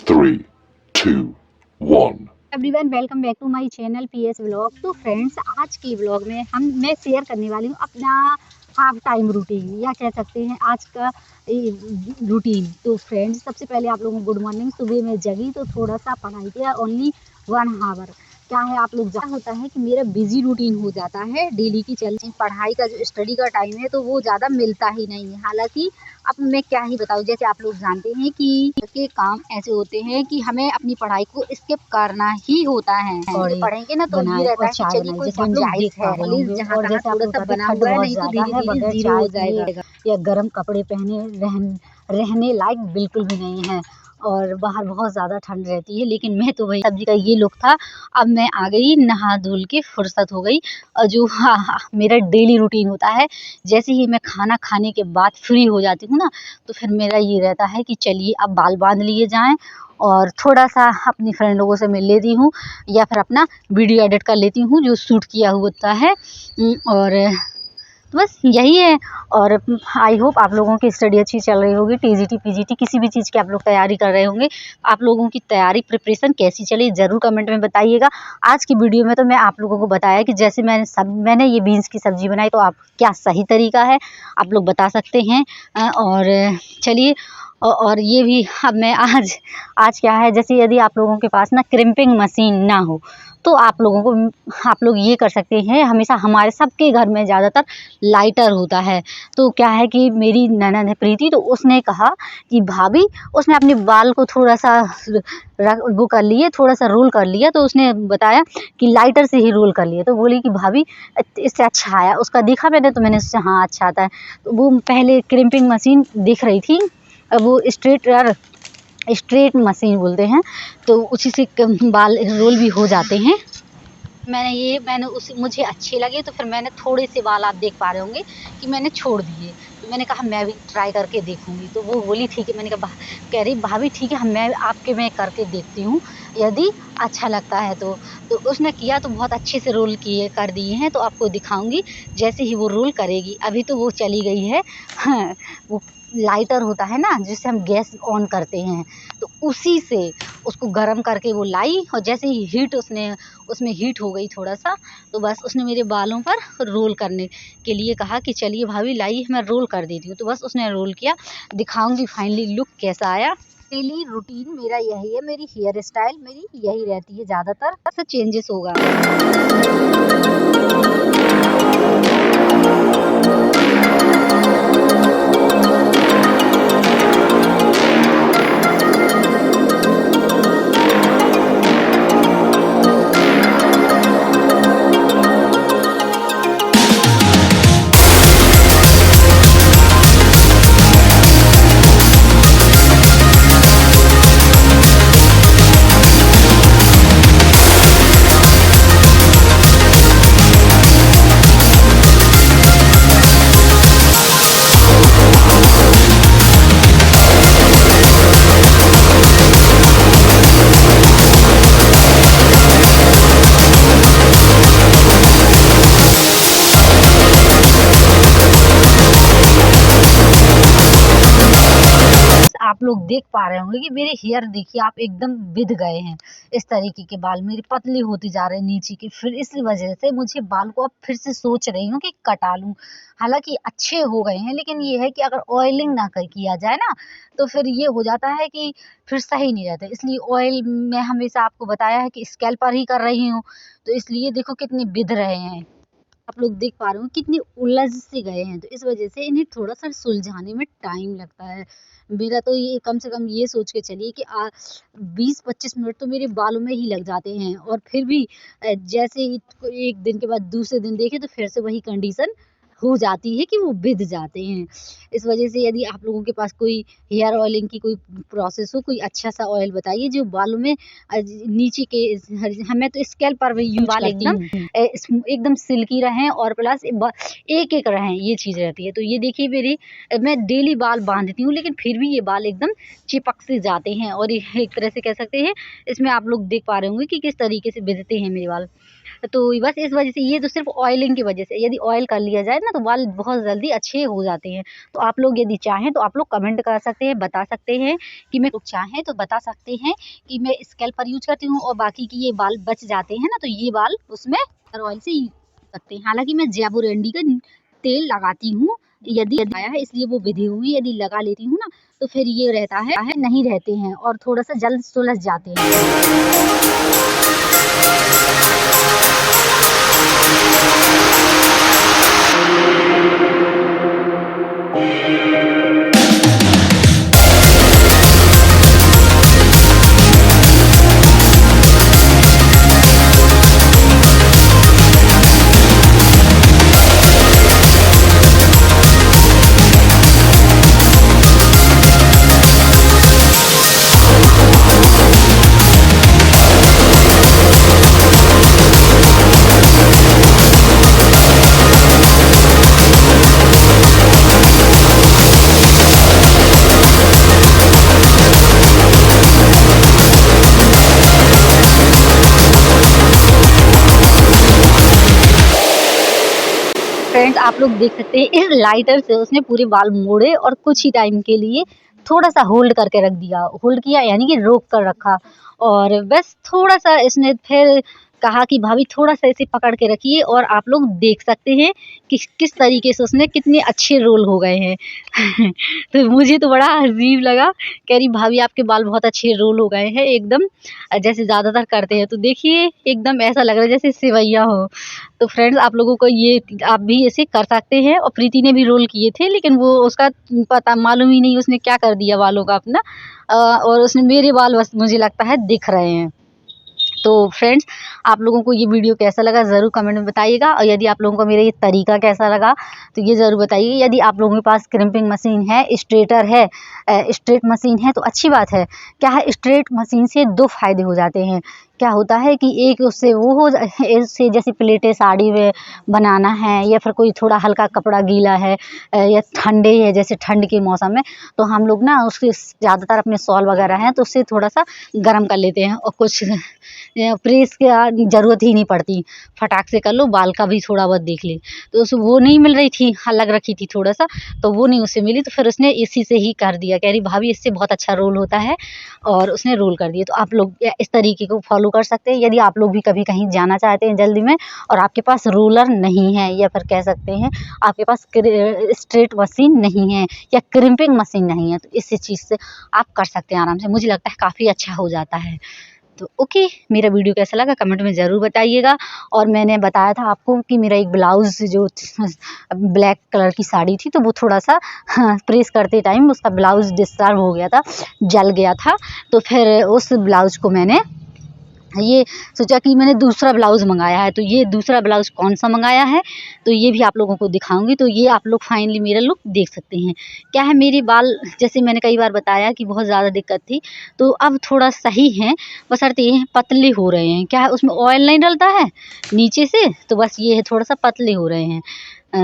3, 2, 1. Everyone welcome back to my channel PS vlog. तो friends, आज के व्लॉग में मैं शेयर करने वाली हूँ अपना हाफ टाइम रूटीन, या कह सकते हैं आज का रूटीन। तो फ्रेंड्स, सबसे पहले आप लोगों को गुड मॉर्निंग। सुबह में जगी तो थोड़ा सा पढ़ाई किया, ओनली 1 आवर। क्या है, आप लोग क्या होता है कि मेरा बिजी रूटीन हो जाता है डेली की चलती पढ़ाई का, जो स्टडी का टाइम है तो वो ज़्यादा मिलता ही नहीं है। हालांकि अब मैं क्या ही बताऊँ, जैसे आप लोग जानते हैं कि के काम ऐसे होते हैं कि हमें अपनी पढ़ाई को स्किप करना ही होता है। पढ़ेंगे ना तो ये रहता है कि चलिए कोई गुंजाइश है, प्लीज जहाँ तहाँ थोड़ा सा बना हुआ है, नहीं तो धीरे धीरे जीरो हो जाएगा। या गर्म कपड़े पहने रहने लायक बिल्कुल भी नहीं है, और बाहर बहुत ज़्यादा ठंड रहती है। लेकिन मैं तो भाई सब्जी का ये लुक था। अब मैं आ गई, नहा धुल के फुर्सत हो गई। और जो मेरा डेली रूटीन होता है, जैसे ही मैं खाना खाने के बाद फ्री हो जाती हूँ ना, तो फिर मेरा ये रहता है कि चलिए अब बाल बांध लिए जाएं और थोड़ा सा अपनी फ्रेंड लोगों से मिल लेती हूँ, या फिर अपना वीडियो एडिट कर लेती हूँ जो शूट किया हुआ होता है। और तो बस यही है। और आई होप आप लोगों की स्टडी अच्छी चल रही होगी। टीजीटी पीजीटी किसी भी चीज़ की आप लोग तैयारी कर रहे होंगे, आप लोगों की तैयारी प्रिपरेशन कैसी चली ज़रूर कमेंट में बताइएगा। आज की वीडियो में तो मैं आप लोगों को बताया कि जैसे मैंने ये बीन्स की सब्ज़ी बनाई, तो आप क्या सही तरीका है आप लोग बता सकते हैं। और चलिए, और ये भी अब मैं आज क्या है, जैसे यदि आप लोगों के पास ना क्रिम्पिंग मशीन ना हो, तो आप लोग ये कर सकते हैं। हमेशा हमारे सबके घर में ज़्यादातर लाइटर होता है। तो क्या है कि मेरी ननद है प्रीति, तो उसने कहा कि भाभी, उसने अपने बाल को थोड़ा सा वो कर लिए, थोड़ा सा रोल कर लिया, तो उसने बताया कि लाइटर से ही रोल कर लिए। तो बोली कि भाभी इससे अच्छा आया। उसका देखा मैंने, तो मैंने सोचा हाँ अच्छा आता है। तो वो पहले क्रिम्पिंग मशीन दिख रही थी, अब वो स्ट्रेट मशीन बोलते हैं, तो उसी से बाल रोल भी हो जाते हैं। मुझे अच्छे लगे, तो फिर मैंने थोड़े से बाल, आप देख पा रहे होंगे कि मैंने छोड़ दिए। तो मैंने कहा मैं भी ट्राई करके देखूंगी। तो वो बोली ठीक है। मैंने कह रही भाभी ठीक है, मैं करके देखती हूँ, यदि अच्छा लगता है तो उसने किया, तो बहुत अच्छे से रोल कर दिए हैं। तो आपको दिखाऊंगी जैसे ही वो रोल करेगी। अभी तो वो चली गई है। हाँ, वो लाइटर होता है ना जिससे हम गैस ऑन करते हैं, तो उसी से उसको गर्म करके वो लाई, और जैसे ही उसमें हीट हो गई थोड़ा सा, तो बस उसने मेरे बालों पर रोल करने के लिए कहा कि चलिए भाभी लाइए मैं रोल कर देती हूँ। तो बस उसने रोल किया, दिखाऊंगी फाइनली लुक कैसा आया। डेली रूटीन मेरा यही है, मेरी हेयर स्टाइल मेरी यही रहती है, ज़्यादातर ऐसा चेंजेस होगा। आप लोग देख पा रहे होंगे कि मेरे हेयर देखिए आप, एकदम बिध गए हैं। इस तरीके के बाल मेरे पतले होते जा रहे हैं नीचे के, फिर इस वजह से मुझे बाल को अब फिर से सोच रही हूँ कि कटा लूं। हालांकि अच्छे हो गए हैं, लेकिन ये है कि अगर ऑयलिंग ना किया जाए ना, तो फिर ये हो जाता है कि फिर सही नहीं रहता। इसलिए ऑयल मैं हमेशा आपको बताया है कि स्कैल्प पर ही कर रही हूँ। तो इसलिए देखो कितने बिध रहे हैं, आप लोग देख पा रहे हो कितनी उलझ से गए हैं। तो इस वजह से इन्हें थोड़ा सा सुलझाने में टाइम लगता है। मेरा तो ये कम से कम ये सोच के चलिए कि 20-25 मिनट तो मेरे बालों में ही लग जाते हैं। और फिर भी जैसे ही एक दिन के बाद दूसरे दिन देखे, तो फिर से वही कंडीशन हो जाती है कि वो बिध जाते हैं। इस वजह से यदि आप लोगों के पास कोई हेयर ऑयलिंग की कोई प्रोसेस हो, कोई अच्छा सा ऑयल बताइए जो बालों में नीचे के, हमें तो स्कैल्प पर यूज बाल एकदम सिल्की रहें, और प्लस एक एक रहें, ये चीज़ रहती है। तो ये देखिए मैं डेली बाल बांधती हूँ, लेकिन फिर भी ये बाल एकदम चिपक से जाते हैं। और ये एक तरह से कह सकते हैं, इसमें आप लोग देख पा रहे होंगे कि किस तरीके से बिधते हैं मेरे बाल। तो बस इस वजह से, ये तो सिर्फ ऑयलिंग की वजह से, यदि ऑयल कर लिया जाए ना तो बाल बहुत जल्दी अच्छे हो जाते हैं। तो आप लोग यदि चाहें तो आप लोग कमेंट कर सकते हैं, बता सकते हैं कि मैं, चाहें तो बता सकते हैं कि मैं स्कैल्पर यूज करती हूँ और बाकी की ये बाल बच जाते हैं ना तो ये बाल उसमें ऑयल से यूज सकते हैं। हालांकि मैं जैबोरेंडी का तेल लगाती हूँ, यदि आया है इसलिए वो विधि हुई, यदि लगा लेती हूँ ना तो फिर ये रहता है नहीं रहते हैं और थोड़ा सा जल्द सुलझ जाते हैं। फ्रेंड्स आप लोग देख सकते हैं इस लाइटर से उसने पूरे बाल मोड़े और कुछ ही टाइम के लिए थोड़ा सा होल्ड करके रख दिया, होल्ड किया यानी कि रोक कर रखा। और बस थोड़ा सा इसने फिर कहा कि भाभी थोड़ा सा इसे पकड़ के रखिए, और आप लोग देख सकते हैं कि किस तरीके से उसने कितने अच्छे रोल हो गए हैं। तो मुझे तो बड़ा अजीब लगा, कह रही भाभी आपके बाल बहुत अच्छे रोल हो गए हैं, एकदम जैसे ज़्यादातर करते हैं। तो देखिए एकदम ऐसा लग रहा है जैसे सेवैया हो। तो फ्रेंड्स आप लोगों को ये, आप भी ऐसे कर सकते हैं। और प्रीति ने भी रोल किए थे लेकिन वो उसका पता मालूम ही नहीं उसने क्या कर दिया बालों का अपना, और उसने मेरे बाल बस मुझे लगता है दिख रहे हैं। तो फ्रेंड्स आप लोगों को ये वीडियो कैसा लगा ज़रूर कमेंट में बताइएगा, और यदि आप लोगों को मेरा ये तरीका कैसा लगा तो ये ज़रूर बताइए। यदि आप लोगों के पास क्रिम्पिंग मशीन है, स्ट्रेटर है, स्ट्रेट मशीन है तो अच्छी बात है। क्या है, स्ट्रेट मशीन से दो फायदे हो जाते हैं। क्या होता है कि एक उससे वो हो, इससे जैसे प्लेटें साड़ी में बनाना है या फिर कोई थोड़ा हल्का कपड़ा गीला है या ठंडे है, जैसे ठंड के मौसम में तो हम लोग ना उसके ज़्यादातर अपने शॉल वगैरह हैं तो उससे थोड़ा सा गर्म कर लेते हैं, और कुछ प्रेस की ज़रूरत ही नहीं पड़ती, फटाक से कर लो, बाल का भी थोड़ा बहुत देख ली। तो उसे वो नहीं मिल रही थी, अलग रखी थी थोड़ा सा, तो वो नहीं उससे मिली, तो फिर उसने इसी से ही कर दिया। कह रही भाभी इससे बहुत अच्छा रोल होता है, और उसने रोल कर दिया। तो आप लोग इस तरीके को फॉलो कर सकते हैं। यदि आप लोग भी कभी कहीं जाना चाहते हैं जल्दी में और आपके पास रोलर नहीं है, या फिर कह सकते हैं आपके पास स्ट्रेट मशीन नहीं है या क्रिम्पिंग मशीन नहीं है, तो इस चीज़ से आप कर सकते हैं आराम से। मुझे लगता है काफ़ी अच्छा हो जाता है। तो ओके, मेरा वीडियो कैसा लगा कमेंट में ज़रूर बताइएगा। और मैंने बताया था आपको कि मेरा एक ब्लाउज़ जो ब्लैक कलर की साड़ी थी तो वो थोड़ा सा प्रेस करते टाइम उसका ब्लाउज़ डिस्टर्ब हो गया था, जल गया था। तो फिर उस ब्लाउज़ को मैंने ये सोचा कि मैंने दूसरा ब्लाउज़ मंगाया है। तो ये दूसरा ब्लाउज़ कौन सा मंगाया है तो ये भी आप लोगों को दिखाऊंगी। तो ये आप लोग फाइनली मेरा लुक देख सकते हैं। क्या है, मेरे बाल जैसे मैंने कई बार बताया कि बहुत ज़्यादा दिक्कत थी, तो अब थोड़ा सही है, बशर्ते ये पतले हो रहे हैं। क्या है, उसमें ऑयल नहीं डलता है नीचे से, तो बस ये है थोड़ा सा पतले हो रहे हैं।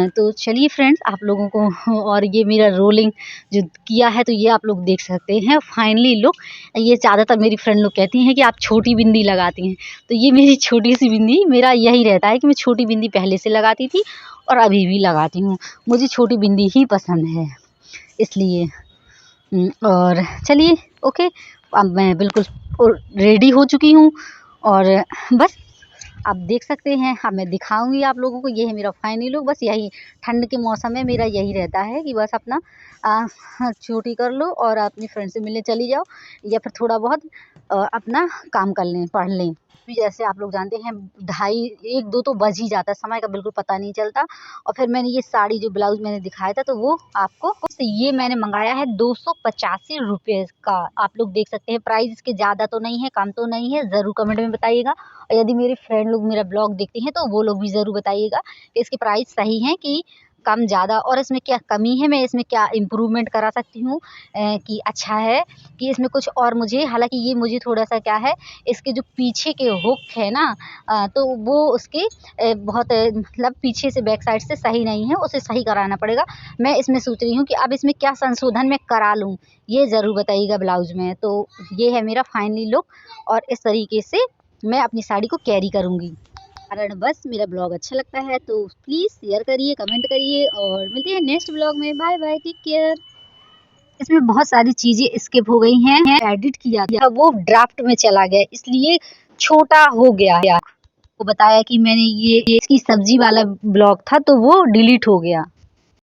तो चलिए फ्रेंड्स आप लोगों को, और ये मेरा रोलिंग जो किया है तो ये आप लोग देख सकते हैं फाइनली लुक। ये ज़्यादातर मेरी फ्रेंड लोग कहती हैं कि आप छोटी बिंदी लगाती हैं, तो ये मेरी छोटी सी बिंदी, मेरा यही रहता है कि मैं छोटी बिंदी पहले से लगाती थी और अभी भी लगाती हूँ। मुझे छोटी बिंदी ही पसंद है इसलिए। और चलिए ओके, अब मैं बिल्कुल रेडी हो चुकी हूँ, और बस आप देख सकते हैं। अब मैं दिखाऊंगी आप लोगों को, ये है मेरा फाइनल लुक। बस यही ठंड के मौसम में मेरा यही रहता है कि बस अपना छोटी कर लो और अपनी फ्रेंड से मिलने चली जाओ, या फिर थोड़ा बहुत अपना काम कर लें, पढ़ लें। भी जैसे आप लोग जानते हैं 2:30 1-2 तो बज ही जाता है, समय का बिल्कुल पता नहीं चलता। और फिर मैंने ये साड़ी जो ब्लाउज मैंने दिखाया था तो वो आपको, ये मैंने मंगाया है 285 रुपये का। आप लोग देख सकते हैं प्राइस इसके ज़्यादा तो नहीं है, कम तो नहीं है, ज़रूर कमेंट में बताइएगा। और यदि मेरे फ्रेंड लोग मेरा ब्लॉग देखते हैं तो वो लोग भी ज़रूर बताइएगा कि इसके प्राइस सही हैं कि कम ज़्यादा, और इसमें क्या कमी है, मैं इसमें क्या इम्प्रूवमेंट करा सकती हूँ कि अच्छा है कि इसमें कुछ और मुझे, हालांकि ये मुझे थोड़ा सा क्या है, इसके जो पीछे के हुक है ना तो वो उसके बहुत मतलब पीछे से बैक साइड से सही नहीं है, उसे सही कराना पड़ेगा। मैं इसमें सोच रही हूँ कि अब इसमें क्या संशोधन मैं करा लूँ, ये ज़रूर बताइएगा ब्लाउज में। तो ये है मेरा फाइनली लुक, और इस तरीके से मैं अपनी साड़ी को कैरी करूँगी। कारण बस मेरा ब्लॉग अच्छा लगता है तो प्लीज़ शेयर करिए, कमेंट करिए और मिलते हैं नेक्स्ट ब्लॉग में। Bye bye, take care. इसमें बहुत सारी चीजें स्किप हो गई हैं, एडिट किया गया वो ड्राफ्ट में चला गया इसलिए छोटा हो गया। वो बताया कि मैंने ये इसकी सब्जी वाला ब्लॉग था तो वो डिलीट हो गया।